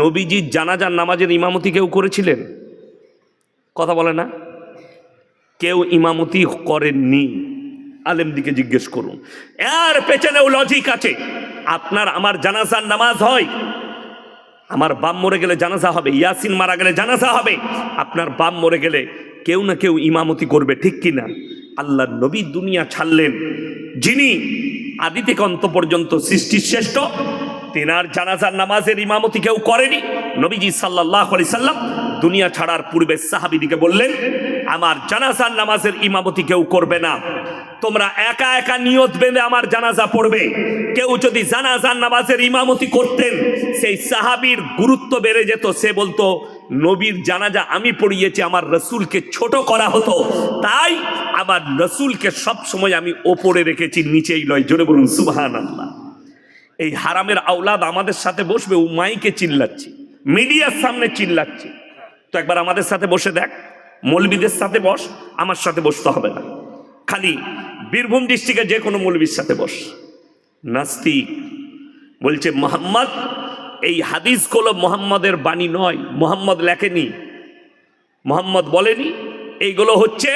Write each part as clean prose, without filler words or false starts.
নবীজির জানাজার নামাজের ইমামতি কেউ করেছিলেন? কথা বলে না, কেউ ইমামতি করেননি। আলেম দিকে জিজ্ঞেস করুন। এর পেছনেও লজিক আছে। আপনার আমার জানাজার নামাজ হয়, আমার বাপ মরে গেলে জানাজা হবে, ইয়াসিন মারা গেলে জানাজা হবে, আপনার বাপ মরে গেলে কেউ না কেউ ইমামতি করবে, ঠিক কিনা? আল্লাহ নবী দুনিয়া ছাড়লেন, যিনি আদি থেকে অন্ত পর্যন্ত সৃষ্টির শ্রেষ্ঠ, তেনার জানাজার নামাজের ইমামতি কেউ করেনি। নবীজি সাল্লাল্লাহু আলাইহি সাল্লাম দুনিয়া ছাড়ার পূর্বে সাহাবীদিকে বললেন, আমার জানাজার নামাজের ইমামতি কেউ করবে না, তোমরা একা একা নিয়ত বেঁধে আমার জানাজা পড়বে। কেউ যদি জানাজার নামাজের ইমামতি করতেন, সেই সাহাবীর গুরুত্ব বেড়ে যেত। সে বলতো, নবীর জানাজা আমি পড়িয়েছি, আমার রসুলকে ছোট করা হতো, তাই আমার রসুলকে সব সময় আমি ওপরে রেখেছি, নিচেই নয়। জোরে বলুন সুবহানাল্লাহ। এই হারামের আওলাদ আমাদের সাথে বসবে, ও মাইকে চিল্লাচ্ছে, মিডিয়ার সামনে চিল্লাচ্ছে। তো একবার আমাদের সাথে বসে দেখ, মৌলবীদের সাথে বস, আমার সাথে বসতে হবে না। খালি বীরভূম ডিস্ট্রিক্টে যে কোনো মৌলবীর সাথে বস। নাস্তিক বলছে মোহাম্মদ, এই হাদিসগুলো মোহাম্মদের বাণী নয়, মোহাম্মদ লেখেনি, মোহাম্মদ বলেনি, এইগুলো হচ্ছে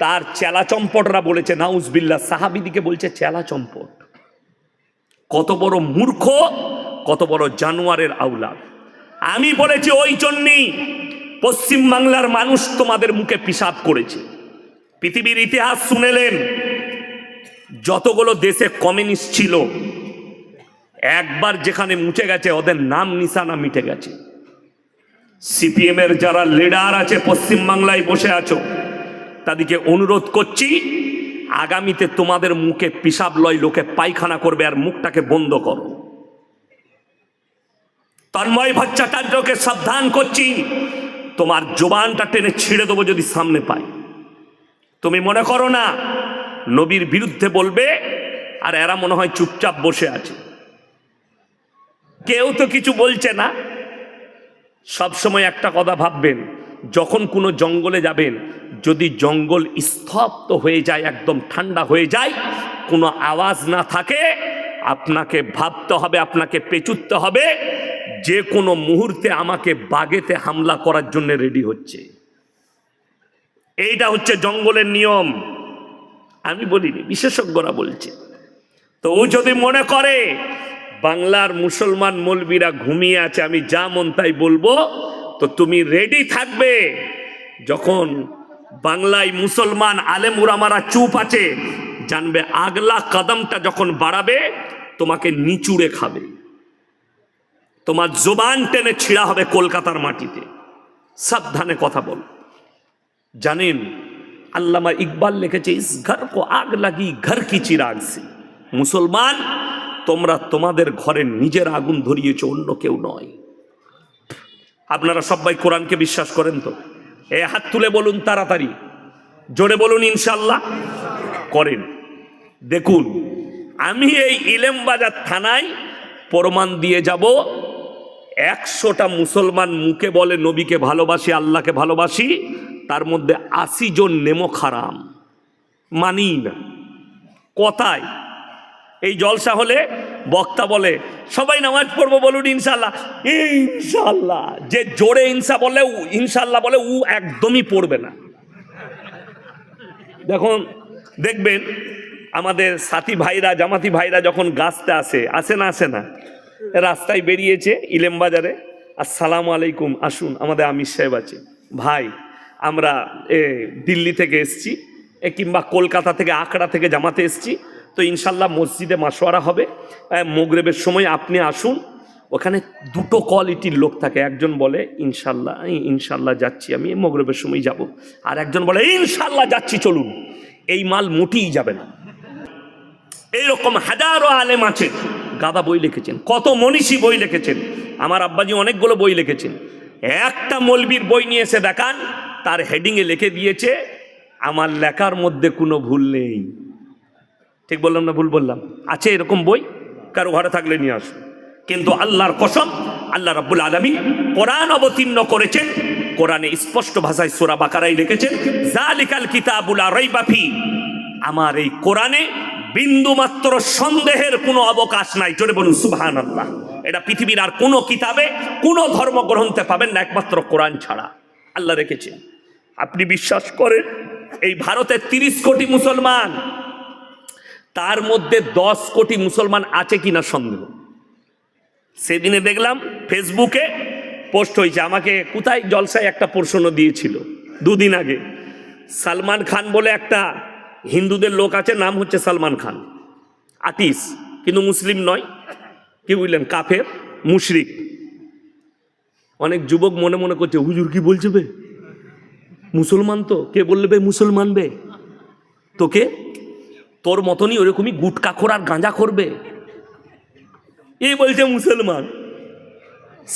তার চেলা চম্পটরা বলেছে। নাউজবিল্লাহ, সাহাবীদিকে বলছে চেলা চম্পট। কত বড় মূর্খ, কত বড় জানোয়ারের আওলাদ। আমি বলেছি ওই জন্যই পশ্চিম বাংলার মানুষ তোমাদের মুখে পিশাব করেছে। পৃথিবীর ইতিহাস শুনেলেন, যতগুলো দেশে কমিউনিস্ট ছিল, একবার যেখানে মুছে গেছে, ওদের নাম নিশানা মিটে গেছে। সিপিএম এর যারা লিডার আছে পশ্চিম বাংলায় বসে আছো, তাদেরকে অনুরোধ করছি, আগামীতে তোমাদের মুখে পিশাব লয়, লোকে পায়খানা করবে, আর মুখটাকে বন্ধ করো। তন্ময় ভট্টাচার্যকে সাবধান করছি, তোমার জবানটা টেনে ছিঁড়ে দেবো যদি সামনে পাই। তুমি মনে করো না নবীর বিরুদ্ধে বলবে, আর এরা মনে হয় চুপচাপ বসে আছে, কেউ তো কিছু বলছে না। সব সময় একটা কথা ভাববেন, যখন কোনো জঙ্গলে যাবেন, যদি জঙ্গল স্তব্ধ হয়ে যায়, একদম ঠান্ডা হয়ে যায়, কোনো আওয়াজ না থাকে, আপনাকে ভাবতে হবে, আপনাকে পেঁচুতে হবে, যে কোনো মুহূর্তে আমাকে বাগেতে হামলা করার জন্য রেডি হচ্ছে। এইটা হচ্ছে জঙ্গলের নিয়ম, আমি বলিনি, বিশেষজ্ঞরা বলছে। তো ও যদি মনে করে বাংলার মুসলমান মৌলবীরা ঘুমিয়ে আছে, আমি যা মন তাই বলবো, তো তুমি রেডি থাকবে। যখন বাংলায় মুসলমান আলেম উলামারা চুপ আছে, জানবে আগলা কদমটা যখন বাড়াবে, তোমাকে নিচুড়ে খাবে, তোমার জবান টেনে ছিঁড়া হবে কলকাতার মাটিতে। সাবধানে কথা বল। জানেন, আল্লামা ইকবাল লিখেছে, ইস ঘর কো আগ লাগি ঘর কি চিরাগ সে। মুসলমান, তোমরা তোমাদের ঘরে নিজের আগুন ধরিয়েছ, অন্য কেউ নয়। আপনারা সবাই কোরআনকে বিশ্বাস করেন তো? এ হাত তুলে বলুন তাড়াতাড়ি, জোরে বলুন ইনশাল্লাহ করেন। দেখুন, আমি এই ইলেমবাজার থানায় প্রমাণ দিয়ে যাব, 100টা মুসলমান মুখে বলে নবীকে ভালোবাসি, আল্লাহকে ভালোবাসি, তার মধ্যে 80 জন নেমো খারাম, মানি না। কথায় এই জলসা হলে বক্তা বলে সবাই নামাজ পড়বো, বলুন ইনশাল্লাহ। ইনশাল্লাহ যে জোরে ইনশাল্লাহ বলে, ও একদমই পড়বে না। দেখবেন আমাদের সাথী ভাইরা, জামাতি ভাইরা যখন গাছতে আসে না, রাস্তায় বেরিয়েছে ইলেমবাজারে, আসসালামু আলাইকুম, আসুন, আমাদের আমির সাহেব আছে, ভাই আমরা দিল্লি থেকে এসছি, কিংবা কলকাতা থেকে, আকড়া থেকে জামাতে এসছি, তো ইনশাল্লাহ মসজিদে মাসওয়ারা হবে, মাগরিবের সময় আপনি আসুন। ওখানে দুটো কোয়ালিটির লোক থাকে, একজন বলে ইনশাল্লাহ যাচ্ছি, আমি মাগরিবের সময় যাব, আর একজন বলে ইনশাল্লাহ যাচ্ছি, চলুন। এই মাল মোটেই যাবে না। এইরকম হাজারো আলেম আছে, গাদা বই লিখেছেন, কত মনীষী বই লিখেছেন, আমার আব্বাজি অনেকগুলো বই লিখেছেন। একটা মৌলবীর বই নিয়ে এসে দেখান, তার হেডিংয়ে লিখে দিয়েছে, আমার লেখার মধ্যে কোনো ভুল নেই। ঠিক বললাম না ভুল বললাম? আছে এরকম বই? কারো ঘরে থাকলে নিয়ে আসুন। কিন্তু আল্লাহর কসম, আল্লাহ রাব্বুল আলামিন কোরআন অবতীর্ণ করেছেন, কোরআনে স্পষ্ট ভাষায় সূরা বাকারায় লিখেছেন, যালিকাল কিতাবুল লা রাইবা ফি। আমার এই কোরআনে বিন্দুমাত্র সন্দেহের কোনো অবকাশ নাই। জোরে বলুন সুবহানাল্লাহ। এটা পৃথিবীর আর কোনো কিতাবে কোনো ধর্মগ্রন্থে পাবেন না, একমাত্র কোরআন ছাড়া আল্লাহ রেখেছেন। আপনি বিশ্বাস করেন এই ভারতের 30 কোটি মুসলমান, তার মধ্যে 10 কোটি মুসলমান আছে কিনা সন্দেহ। সেদিনে দেখলাম ফেসবুকে পোস্ট হয়েছে, আমাকে কোথায় জলসায় একটা প্রশ্ন দিয়েছিল 2 দিন আগে। সালমান খান বলে একটা হিন্দুদের লোক আছে, নাম হচ্ছে সালমান খান, আর্টিস্ট, কিন্তু মুসলিম নয়, কি বুঝলেন, কাফের মুশরিক। অনেক যুবক মনে মনে করছে হুজুর কি বলছে বে, মুসলমান তো, কে বললে বে মুসলমান বে, তোকে তোর মতনই ওরকমই গুটকাখোর আর গাঁজা করবে, এই বলছে মুসলমান।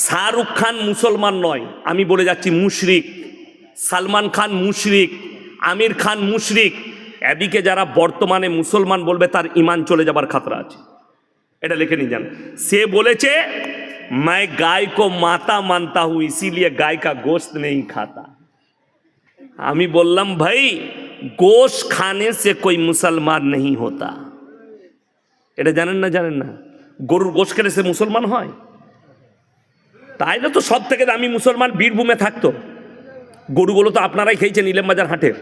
শাহরুখ খান মুসলমান নয়, আমি বলে যাচ্ছি মুশরিক। সালমান খান মুশরিক, আমির খান মুশরিক। এদিকে যারা বর্তমানে মুসলমান বলবে তার ইমান চলে যাবার খাতরা আছে, এটা লিখে নিয়ে যান। সে বলেছে मैं गाय को माता मानता हूं इसीलिए गाय का गोश्त नहीं खाता। আমি বললাম ভাই গোশ্ত খানে সে कोई মুসলমান नहीं होता। এটা জানেন না? জানেন না? গরুর গোশ্ত খেলে সে মুসলমান হয়? তাইলে তো সব থেকে দামি মুসলমান বীরভূমে থাকতো। গরুগুলো তো আপনারাই খেয়েছেন ইলেমবাজার হাটের,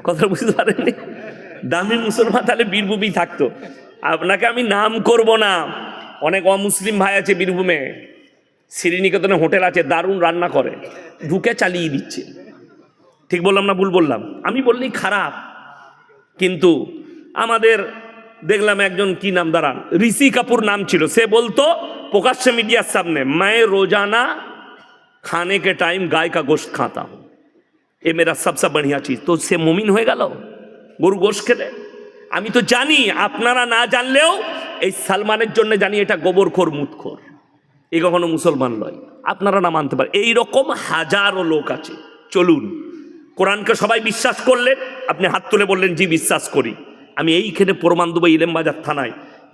কথা বুঝতে পারেননি? দামি মুসলমান তাহলে বীরভূমেই থাকতো। আপনাকে আমি নাম করব না, অনেক অমুসলিম ভাই আছে বীরভূমে, শ্রীনিকেতনে হোটেল আছে, দারুণ রান্না করে, ঢুকে চালিয়ে দিচ্ছে। ঠিক বললাম না ভুল বললাম? আমি বললেই খারাপ। কিন্তু আমাদের দেখলাম একজন, কি নাম, দাঁড়ান, ঋষি কাপুর নাম ছিল, সে বলতো প্রকাশ্যে মিডিয়ার সামনে मैं रोजाना खाने के टाइम गाय का गोश्त खाता हूं, ये मेरा सबसे बढ़िया चीज। तो সে মুমিন হয়ে গেল গরু গোশ্ত খেলে? আমি তো জানি, আপনারা না জানলেও এই সালমানের জন্য জানি এটা গোবরখোর মুতখোর, এ কখনো মুসলমান নয়। আপনারা না মানতে পারেন, এইরকম হাজারো লোক আছে। চলুন, কোরআনকে সবাই বিশ্বাস করলেন, আপনি হাত তুলে বললেন জি বিশ্বাস করি। আমি এইখানে প্রমাণ দেবো ইলেমবাজার থানায়,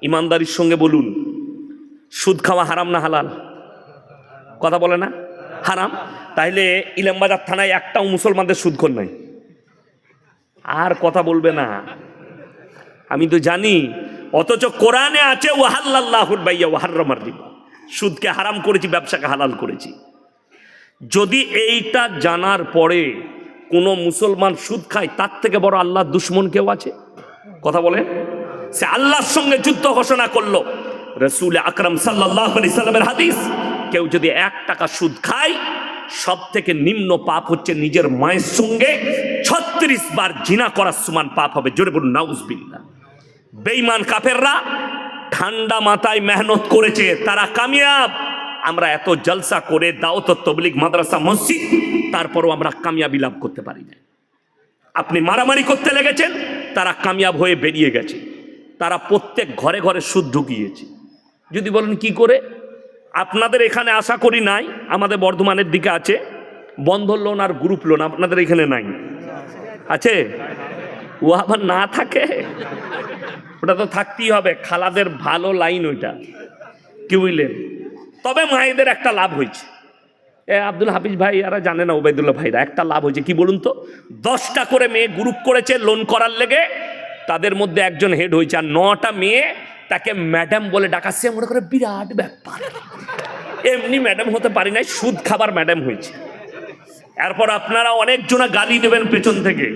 ইমানদারির সঙ্গে বলুন, সুদ খাওয়া হারাম না হালাল? কথা বলে না হারাম? তাইলে ইলেমবাজার থানায় একটাও মুসলমানদের সুদখোর নাই, আর কথা বলবে না। আমি তো জানি, অথচ কোরআনে আছে ওয়াহাল্লাল্লাহুল বাইয়া ওয়া হাররামার রিবা, সুদকে হারাম করেছি, ব্যবসাকে হালাল করেছি। যদি এইটা জানার পরে কোনো মুসলমান সুদ খায়, তার থেকে বড় আল্লাহর দুশ্মন কেউ আছে? কথা বলে, সে আল্লাহর সঙ্গে যুদ্ধ ঘোষণা করলো। রাসূল আকরাম সাল্লাল্লাহু আলাইহি সাল্লামের হাদিস, কেউ যদি 1 টাকা সুদ খায়, সব থেকে নিম্ন পাপ হচ্ছে নিজের মায়ের সঙ্গে 36 বার জিনা করার সমান পাপ হবে। জোরে বলুন নাউজুবিল্লাহ। বেঈমান কাফেররা ঠান্ডা মাথায় মেহনত করেছে, তারা কামিয়াব। আমরা এত জলসা করে দাওয়াত তাবলীগ মাদ্রাসা মসজিদ, তারপরও আমরা কামিয়াবি লাভ করতে পারি না। আপনি মারামারি করতে লেগেছেন, তারা কামিয়াব হয়ে বেরিয়ে গেছে। তারা প্রত্যেক ঘরে ঘরে সুদ ঢুকিয়েছে। যদি বলেন কি করে, আপনাদের এখানে আশা করি নাই, আমাদের বর্ধমানের দিকে আছে বন্ধন লোন আর গ্রুপ লোন, আপনাদের এখানে নাই? আছে? ও আবার না থাকে, ওটা তো থাকতেই হবে, খালাদের ভালো লাইন ওইটা, কি বুঝলেন? তবে মায়েদের একটা লাভ হয়েছে, আব্দুল হাফিজ ভাই এরা জানে না, ওবায়দুল্লাহ ভাইরা, একটা লাভ হয়েছে। কি বলুন তো, 10টা করে মেয়ে গ্রুপ করেছে লোন করার লেগে, তাদের মধ্যে একজন হেড হয়েছে, আর 9টা মেয়ে তাকে ম্যাডাম বলে ডাকাচ্ছে। মনে করে বিরাট ব্যাপার, এমনি ম্যাডাম হতে পারি নাই, সুদ খাবার ম্যাডাম হয়েছে। এরপর আপনারা অনেকজনা গালি দেবেন পেছন থেকে,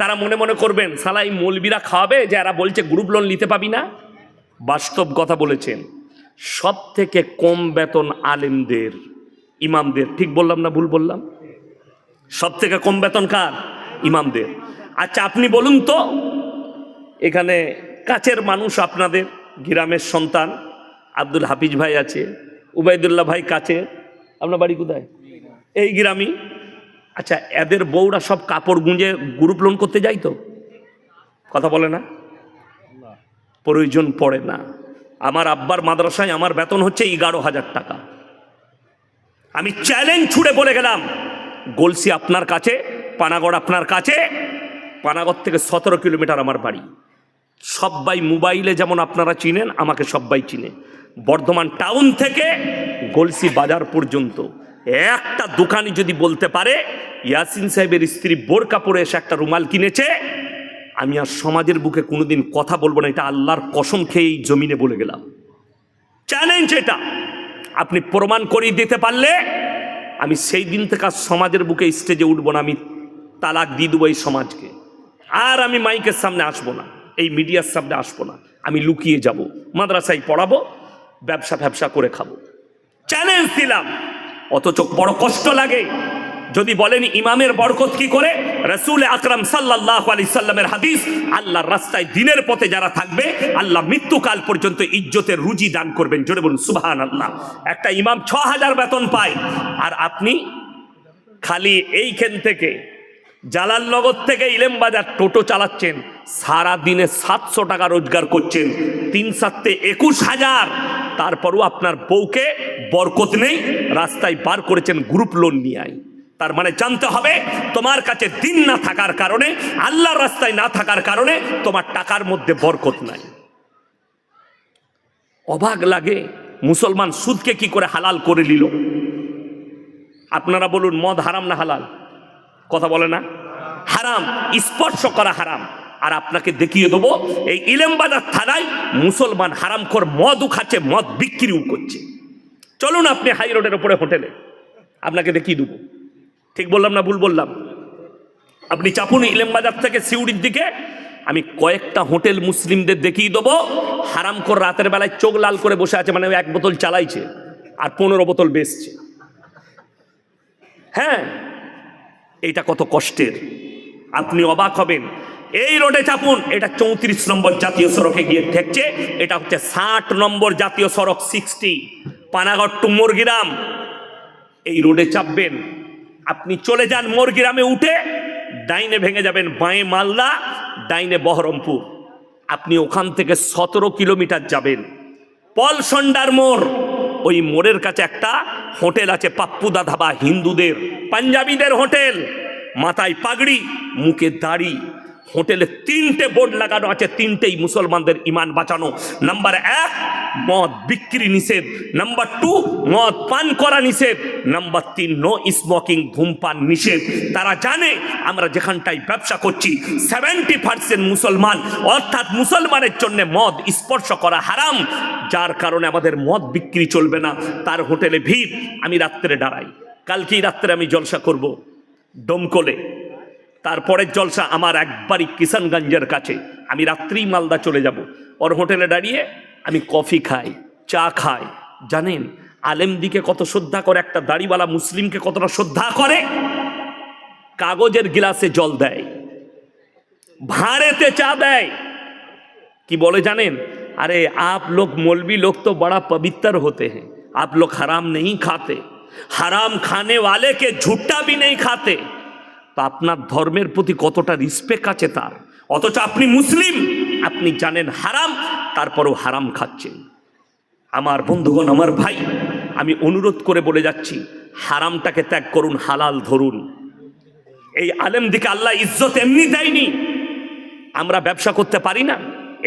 তারা মনে মনে করবেন শালা এই মৌলবীরা খাওয়াবে, যে এরা বলছে গ্রুপ লোন নিতে পাবি না। বাস্তব কথা বলেছেন, সব থেকে কম বেতন আলেমদের, ইমামদের। ঠিক বললাম না ভুল বললাম? সব থেকে কম বেতন কার? ইমামদের। আচ্ছা আপনি বলুন তো, এখানে কাছের মানুষ, আপনাদের গ্রামের সন্তান আব্দুল হাফিজ ভাই আছে, উবাইদুল্লাহ ভাই কাছে, আপনার বাড়ি কোথায়? এই গ্রামই। আচ্ছা এদের বউরা সব কাপড় গুঁজে গ্রুপ লোন করতে যায় তো? কথা বলে না? প্রয়োজন পড়ে না। আমার আব্বার মাদ্রাসায় আমার বেতন হচ্ছে 11,000 টাকা। আমি চ্যালেঞ্জ ছুড়ে বলে গেলাম, গলসি আপনার কাছে, পানাগড় আপনার কাছে, পানাগড় থেকে 17 কিলোমিটার আমার বাড়ি। সবাই মোবাইলে যেমন আপনারা চিনেন, আমাকে সবাই চিনে। বর্ধমান টাউন থেকে গলসি বাজার পর্যন্ত একটা দোকানি যদি বলতে পারে ইয়াসিন সাহেবের স্ত্রী বোরকা পরে এসে একটা রুমাল কিনেছে, আমি আর সমাজের বুকে কোনোদিন কথা বলবো না, এটা আল্লাহর কসম খেয়ে এই জমিনে বলে গেলাম। চ্যালেঞ্জ এটা। আপনি প্রমাণ করিয়ে দিতে পারলে আমি সেই দিন থেকে আর সমাজের বুকে স্টেজে উঠবো না, আমি তালাক দিয়ে দেবো এই সমাজকে। আর আমি মাইকের সামনে আসবো না, এই মিডিয়ার সামনে আসবো না, আমি লুকিয়ে যাব, মাদ্রাসায় পড়াবো, ব্যবসা করে খাবো। চ্যালেঞ্জ দিলাম। অথচ বড় কষ্ট লাগে যদি বলেন ইমামের বরকত কি করে। রাসূল আকরাম সাল্লাল্লাহু আলাইহি সাল্লামের হাদিস, আল্লাহর রাস্তায় দিনের পথে যারা থাকবে আল্লাহ মৃত্যুকাল পর্যন্ত ইজ্জতের রুজি দান করবেন। জোরে বলুন সুবহানাল্লাহ। একটা ইমাম ৬,০০০ বেতন পায়, আর আপনি খালি এইখান থেকে জালালনগর থেকে ইলেমবাজার টোটো চালাচ্ছেন, সারা দিনে ৭০০ টাকা রোজগার করছেন, ৩/৭ ২১,০০০। তারপরও আপনার বউকে বরকত নেই, রাস্তায় বার করেছেন গ্রুপ লোন নিয়ে আয়। তার মানে জানতে হবে তোমার কাছে দিন না থাকার কারণে, আল্লাহর রাস্তায় না থাকার কারণে তোমার টাকার মধ্যে বরকত নাই। অবাক লাগে মুসলমান সুদকে কি করে হালাল করে নিল। আপনারা বলুন মদ হারাম না হালাল? কথা বলে না? হারাম, স্পর্শ করা হারাম। আর আপনাকে দেখিয়ে দেবো এই ইলেমবাজার থানায় মুসলমান হারামখোর মদও খাচ্ছে, মদ বিক্রিও করছে। চলুন আপনি হাই রোডের উপরে হোটেলে, আপনাকে দেখিয়ে দেবো। ঠিক বললাম না ভুল বললাম? আপনি চাপুন ইলেমবাজার থেকে সিউড়ির দিকে, আমি কয়েকটা হোটেল মুসলিমদের দেখিয়ে দেবো হারামখোর রাতের বেলায় চোখ লাল করে বসে আছে, মানে 1 বোতল চালাইছে আর 15 বোতল বেচছে। হ্যাঁ, এইটা কত কষ্টের, আপনি অবাক হবেন। এই রোডে চাপুন, এটা 34 নম্বর জাতীয় সড়কে গিয়ে ঠেকছে, এটা হচ্ছে 60 নম্বর জাতীয় সড়ক 60, পানাগড় টু মুরগিরাম। এই রোডে চাপবেন, আপনি চলে যান মুরগিরামে উঠে ডাইনে ভেঙে যাবেন, বাঁয়ে মালদা, ডাইনে বহরমপুর। আপনি ওখান থেকে 17 কিলোমিটার যাবেন, পলসন্ডার মোড়। ওই মোড়ের কাছে একটা হোটেল আছে, পাপ্পুদা ধাবা, হিন্দুদের পাঞ্জাবিদের হোটেল, মাথায় পাগড়ি, মুখে দাড়ি। হোটেলে 3টে বোর্ড লাগানো আছে, 3টেই মুসলমানদের ইমান বাঁচানো। নাম্বার 1 মদ বিক্রি নিষেধ, নাম্বার 2 মদ পান করা নিষেধ, নাম্বার 3 নো স্মোকিং, ধূমপান নিষেধ। তারা জানে আমরা যেখানটায় ব্যবসা করছি 70% মুসলমান, অর্থাৎ মুসলমানের জন্য মদ স্পর্শ করা হারাম, যার কারণে আমাদের মদ বিক্রি চলবে না। তার হোটেলে ভিড়। আমি রাত্রে দাঁড়াই, কালকেই রাত্রে আমি জলসা করব ডোমকলে, তারপরের জলসা আমার একবারই কিষানগঞ্জের কাছে। আমি রাত্রি মালদা চলে যাব, ওর হোটেলে দাঁড়িয়ে আমি কফি খাই, চা খাই। জানেন আলেমদিকে কত শ্রদ্ধা করে, একটা দাড়িওয়ালা মুসলিমকে কতটা শ্রদ্ধা করে। কাগজের গিলাসে জল দেয়, ভাঁড়েতে চা দেয়। কি বলে জানেন? अरे आप लोग मौलवी लोग तो बड़ा पवित्र होते हैं, आप लोग हराम नहीं खाते, हराम खाने वाले के झूठा भी नहीं खाते। তো আপনার ধর্মের প্রতি কতটা রিসপেক্ট আছে তার, অথচ আপনি মুসলিম, আপনি জানেন হারাম, তারপরও হারাম খাচ্ছেন। আমার বন্ধুগণ, আমার ভাই, আমি অনুরোধ করে বলে যাচ্ছি, হারামটাকে ত্যাগ করুন, হালাল ধরুন। এই আলেম দিকে আল্লাহ ইজ্জত এমনি দেয়নি। আমরা ব্যবসা করতে পারি না,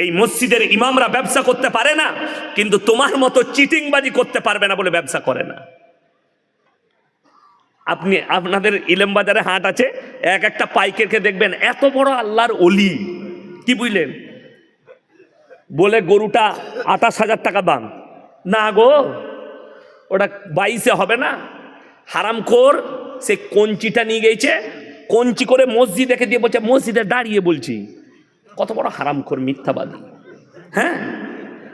এই মসজিদের ইমামরা ব্যবসা করতে পারে না, কিন্তু তোমার মতো চিটিংবাজি করতে পারবে না বলে ব্যবসা করে না। আপনি আপনাদের ইলেমবাজারে হাট আছে, এক একটা পাইকারকে দেখবেন এত বড় আল্লাহর ওলি, কি বুঝলেন, বলে গরুটা 28,000 টাকা দাম। না গো, ওটা 22-এ হবে না। হারামখোর সে কঞ্চিটা নিয়ে গেছে, কঞ্চি করে মসজিদ দেখে দিয়ে বলছে মসজিদে দাঁড়িয়ে বলছি। কত বড় হারামখোর, মিথ্যাবাদী। হ্যাঁ,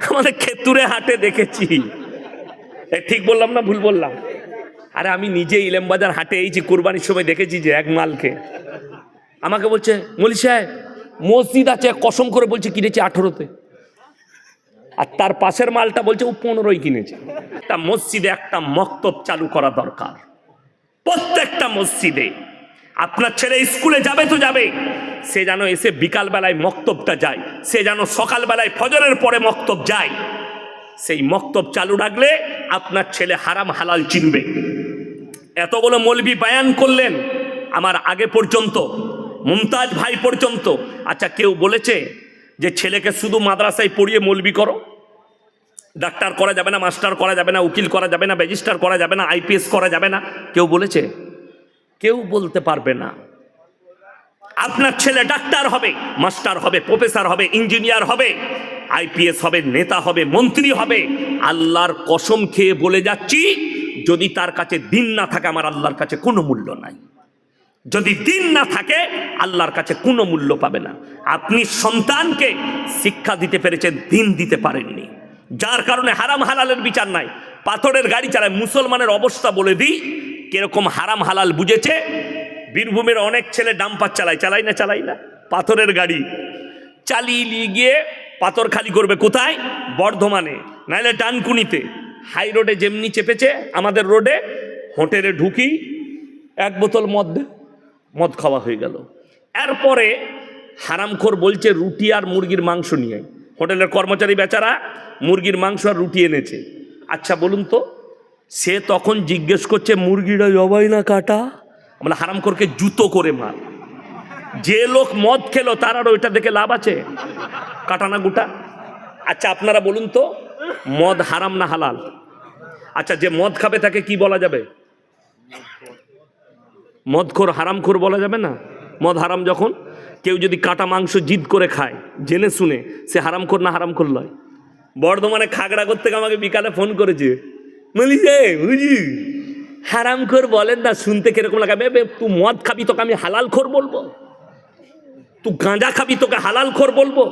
আমাদের খেতুরে হাটে দেখেছি। ঠিক বললাম না ভুল বললাম? আরে আমি নিজে ইলেমবাজার হাটে এইছি, কুরবানির সময় দেখেছি যে এক মালকে আমাকে বলছে মৌলী সাহেব মসজিদ আছে, কসম করে বলছে কিনেছে 18-তে, আর তার পাশের মালটা বলছে ও 15-ই কিনেছে। একটা মসজিদে একটা মক্তব চালু করা দরকার, প্রত্যেকটা মসজিদে। আপনার ছেলে স্কুলে যাবে তো যাবে, সে যেন এসে বিকালবেলায় মক্তবটা যায়, সে যেন সকালবেলায় ফজরের পরে মক্তব যায়। সেই মক্তব চালু রাখলে আপনার ছেলে হারাম হালাল চিনবে। এতগুলো মৌলবি বয়ান করলেন আমার আগে পর্যন্ত, মুমতাজ ভাই পর্যন্ত। আচ্ছা, কেউ বলেছে যে ছেলেকে শুধু মাদ্রাসায় পড়িয়ে মৌলবি করো, ডাক্তার করা যাবে না, মাস্টার করা যাবে না, উকিল করা যাবে না, রেজিস্ট্রার করা যাবে না, আইপিএস করা যাবে না? কেউ বলেছে? কেউ বলতে পারবে না। আপনার ছেলে ডাক্তার হবে, মাস্টার হবে, প্রফেসর হবে, ইঞ্জিনিয়ার হবে, আইপিএস হবে, নেতা হবে, মন্ত্রী হবে। আল্লাহর কসম খেয়ে বলে যাচ্ছি, যদি তার কাছে দিন না থাকে আমার আল্লাহর কাছে কোনো মূল্য নাই। যদি দিন না থাকে আল্লাহর কাছে কোনো মূল্য পাবে না। আপনি সন্তানকে শিক্ষা দিতে পেরেছেন, দিন দিতে পারেননি, যার কারণে হারাম হালালের বিচার নাই। পাথরের গাড়ি চালায়। মুসলমানের অবস্থা বলে দিই কিরকম হারাম হালাল বুঝেছে। বীরভূমের অনেক ছেলে ডাম্পার চালাই না পাথরের গাড়ি চালিয়ে নিয়ে গিয়ে পাথর খালি করবে কোথায়? বর্ধমানে, নাইলে ডানকুনিতে। হাই রোডে যেমনি চেপেছে আমাদের রোডে, হোটেলে ঢুকি এক বোতল মদ খাওয়া হয়ে গেল। এরপরে হারামখোর বলছে রুটি আর মুরগির মাংস নিয়ে। হোটেলের কর্মচারী বেচারা মুরগির মাংস আর রুটি এনেছে। আচ্ছা বলুন তো, সে তখন জিজ্ঞেস করছে মুরগিটা জবাই না কাটা? মানে হারামখোরকে জুতো করে মার। যে লোক মদ খেলো তার আর ওইটা দেখে লাভ আছে? কাটা না গুটা? আচ্ছা আপনারা বলুন তো, মদ হারাম না হালাল? আচ্ছা যে মদ খাবে তাকে কি বলা যাবে? মদখোর, হারামখোর বলা যাবে না? মদ হারাম যখন। কেউ যদি কাটা মাংস জিদ করে খায় জেনে শুনে, সে হারামখোর না হারামখোর নয়? বর্ধমানে খাগড়াগড় থেকে আমাকে বিকালে ফোন করেছে, বলি যে বুঝি হারামখোর বলেন না, শুনতে কিরকম লাগাবে? তুই মদ খাবি তোকে আমি হালাল খোর বলবো? তুই গাঁজা খাবি তোকে হালাল খোর বলবো?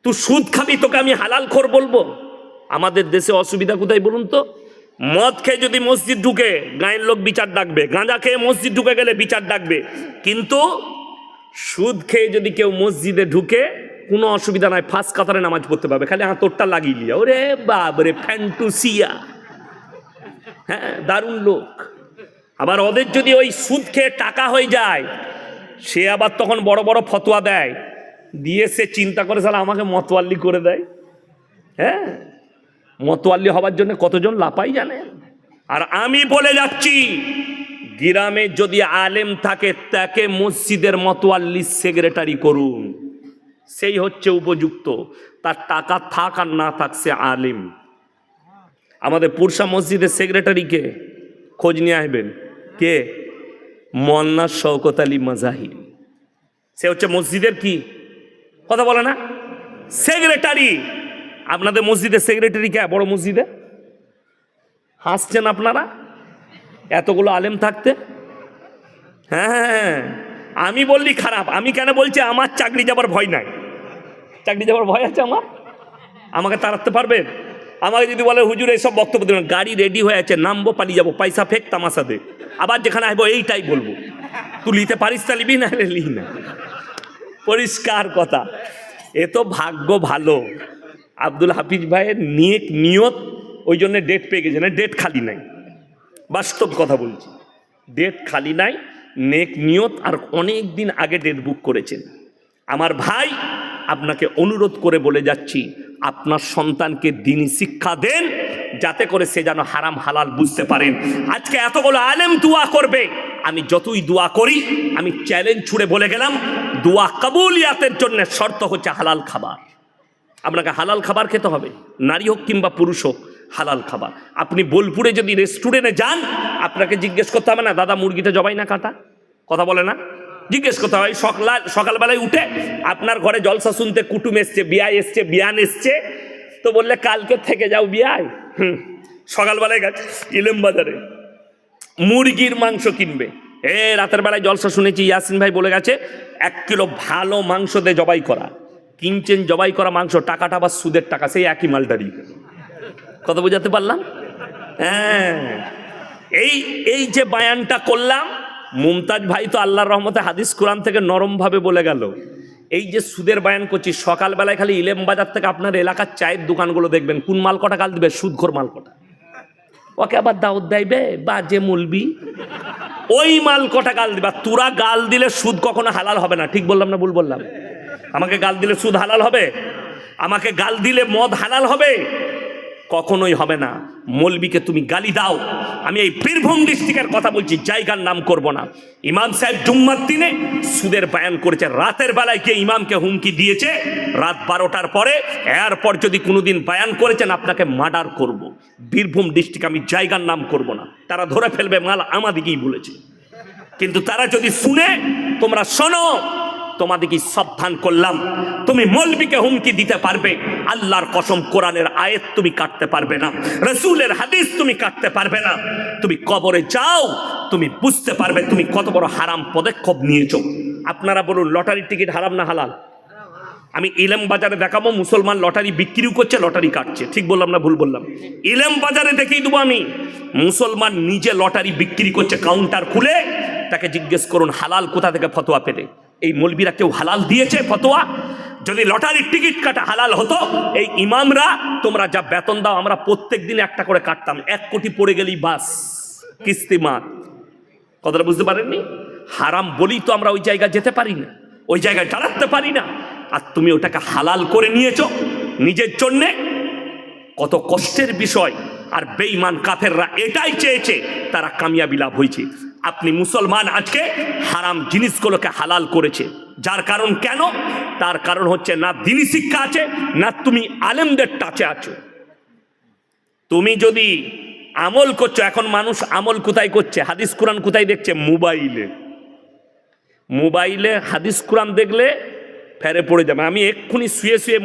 তুই সুদ খাবি তোকে আমি হালাল খোর বলবো? আমাদের দেশে অসুবিধা কোথায় বলুন তো? মদ খেয়ে যদি মসজিদ ঢুকে গায়ের লোক বিচার ডাকবে, গাঁজা খেয়ে মসজিদ ঢুকে গেলে বিচার ডাকবে, কিন্তু সুদ খেয়ে যদি কেউ মসজিদে ঢুকে কোনো অসুবিধা নাই, ফার্স্ট কাতারে নামাজ পড়তে পারবে, খালি হাতরটা লাগিয়ে লিয়া। ওরে বাবরে ফ্যান্টুসিয়া, হ্যাঁ দারুণ লোক। আবার ওদের যদি ওই সুদ খেয়ে টাকা হয়ে যায়, সে আবার তখন বড় বড় ফতোয়া দেয়, দিয়ে সে চিন্তা করে সালা আমাকে মতওয়াল্লি করে দেয়। হ্যাঁ, মতওয়াল্লি হবার জন্য কতজন লাপাই জানে। আর আমি বলে যাচ্ছি, গ্রামে যদি আলেম থাকে তাকে মসজিদের মতওয়াল্লি সেক্রেটারি করুন, সেই হচ্ছে উপযুক্ত। তার টাকা থাক আর না থাক, সে আলেম। আমাদের পুরসা মসজিদের সেক্রেটারিকে খোঁজ নিয়ে আসবেন, কে? মোল্লা শওকত আলী মাজাহিরি। সে হচ্ছে মসজিদের কি কথা বলে না, সেক্রেটারি। আপনাদের মসজিদের সেক্রেটারি কে? বড় মসজিদে হাসছেন আপনারা এতগুলো আলেম থাকতে? হ্যাঁ, আমি বললি খারাপ। আমি কেন বলছি? আমার চাকরি যাবার ভয় নাই। চাকরি যাবার ভয় আছে আমার? আমাকে তাড়াতে পারবেন? আমাকে যদি বলে হুজুর এইসব বক্তব্য দেবেন, গাড়ি রেডি হয়ে আছে, নামবো, পালিয়ে যাবো, পয়সা ফেক, তামাশা দে, আবার যেখানে আসবো এইটাই বলবো। তুই লিতে পারিস তা লিবি, না লি না। পরিষ্কার কথা। এ তো ভাগ্য ভালো, আব্দুল হাফিজ ভাইয়ের নেক নিয়ত, ওই জন্য ডেট পেয়ে গেছে। না, ডেট খালি নাই, বাস্তব কথা বলছি, ডেট খালি নাই, নেক নিয়ত, আর অনেক দিন আগে ডেট বুক করেছেন। আমার ভাই, আপনাকে অনুরোধ করে বলে যাচ্ছি, আপনার সন্তানকে দ্বীনি শিক্ষা দেন, যাতে করে সে যেন হারাম হালাল বুঝতে পারেন। আজকে এতগুলো আলেম দোয়া করবে, আমি যতই দোয়া করি, আমি চ্যালেঞ্জ ছুড়ে বলে গেলাম, দোয়া কবুলিয়াতের জন্য শর্ত হচ্ছে হালাল খাবার। আপনাকে হালাল খাবার খেতে হবে, নারী হোক কিংবা পুরুষ হোক, হালাল খাবার। আপনি বোলপুরে যদি রেস্টুরেন্টে যান, আপনাকে জিজ্ঞেস করতে হবে না দাদা মুরগিটা জবাই না কাটা? কথা বলে না? জিজ্ঞেস করতে হবে। সকালবেলায় উঠে আপনার ঘরে জলসা শুনতে কুটুম এসছে, বিয়াই এসছে, বিয়ান এসছে, তো বললে কালকে থেকে যাও বিয়াই। সকালবেলায় গেছে ইলেম বাজারে মুরগির মাংস কিনবে। রাতের বেলায় জলসা শুনেছি, ইয়াসিন ভাই বলে গেছে 1 কিলো ভালো মাংস দিয়ে জবাই করা। কিনছেন জবাই করা মাংস, টাকাটা আবার সুদের টাকা, সেই একই মালটারি। কথা বোঝাতে পারলাম? হ্যাঁ, এই যে বায়ানটা করলাম, মুমতাজ ভাই তো আল্লাহর রহমতে হাদিস কোরআন থেকে নরমভাবে বলে গেল। এই যে সুদের বায়ান করছি, সকালবেলায় খালি ইলেম বাজার থেকে আপনার এলাকার চায়ের দোকানগুলো দেখবেন, কোন মাল কটা গাল দিবে? সুদখোর মাল কটা। ওকে আবার দাওয়াত দেবে বাজে মুলবি, ওই মাল কটা গাল দিবা। তোরা গাল দিলে সুদ কখনো হালাল হবে না। ঠিক বললাম না ভুল বললাম? আমাকে গাল দিলে সুদ হালাল হবে? আমাকে গাল দিলে মদ হালাল হবে? কখনোই হবে না। মৌলবীকে তুমি গালি দাও, আমি এই বীরভূম ডিস্ট্রিক্টের কথা বলছি, জায়গার নাম করব না। ইমাম সাহেব জুম্মার দিনে সুদের বায়ান করেছে, রাতের বেলায় গিয়ে ইমামকে হুমকি দিয়েছে, রাত 12টার পরে, এরপর যদি কোনোদিন বায়ান করেছেন আপনাকে মার্ডার করব। বীরভূম ডিস্ট্রিক্ট, আমি জায়গার নাম করব না, তারা ধরে ফেলবে, মাল আমাদিকেই বলেছে। কিন্তু তারা যদি শুনে, তোমরা শোনো, তোমাদেরকে সাবধান করলাম, তুমি মৌলবীকে হুমকি দিতে পারবে, আল্লাহর কসম কোরআনের আয়াত তুমি কাটতে পারবে না, রাসূলের হাদিস তুমি কাটতে পারবে না। তুমি কবরে যাও, তুমি বুঝতে পারবে তুমি কত বড় হারাম পদক্ষেপ নিয়েছো। আপনারা বলুন, লটারির টিকিট হারাম না হালাল? আমি ইলম বাজারে দেখাবো মুসলমান লটারি বিক্রিও করছে, লটারি কাটছে। ঠিক বললাম না ভুল বললাম? ইলম বাজারে দেখিয়ে দেবো আমি, মুসলমান নিজে লটারি বিক্রি করছে কাউন্টার খুলে। তাকে জিজ্ঞেস করুন হালাল কোথা থেকে ফতোয়া পেলে। এই মৌলবীরা কেউ হালাল দিয়েছে ফতোয়া? যদি লটারির টিকিট কাটা হালাল হতো, এই ইমামরা তোমরা যা বেতন দাও আমরা প্রত্যেক দিন একটা করে কাটতাম, 1 কোটি পড়ে গেলেই বাস কিস্তিমাত। কথাটা বুঝতে পারেননি? হারাম বলি তো আমরা ওই জায়গায় যেতে পারি না, ওই জায়গায় দাঁড়াতে পারি না। আর তুমি ওটাকে হালাল করে নিয়েছো নিজের জন্যে, কত কষ্টের বিষয়। আর বেঈমান কাফেররা এটাই চেয়েছে, তারা কামিয়াবি লাভ হয়েছে। আপনি মুসলমান আজকে হারাম জিনিসগুলোকে হালাল করেছে, যার কারণ কেন? তার কারণ হচ্ছে না দিনী শিক্ষা আছে, না তুমি আলেমদের টাচে আছো। তুমি যদি আমল করছো, এখন মানুষ আমল কোথায় করছে, হাদিস কোরআন কোথায় দেখছে? মোবাইলে। মোবাইলে হাদিস কোরআন দেখলে ফেরে পড়ে যাবে। আমি এক্ষুনি শুয়ে শুয়ে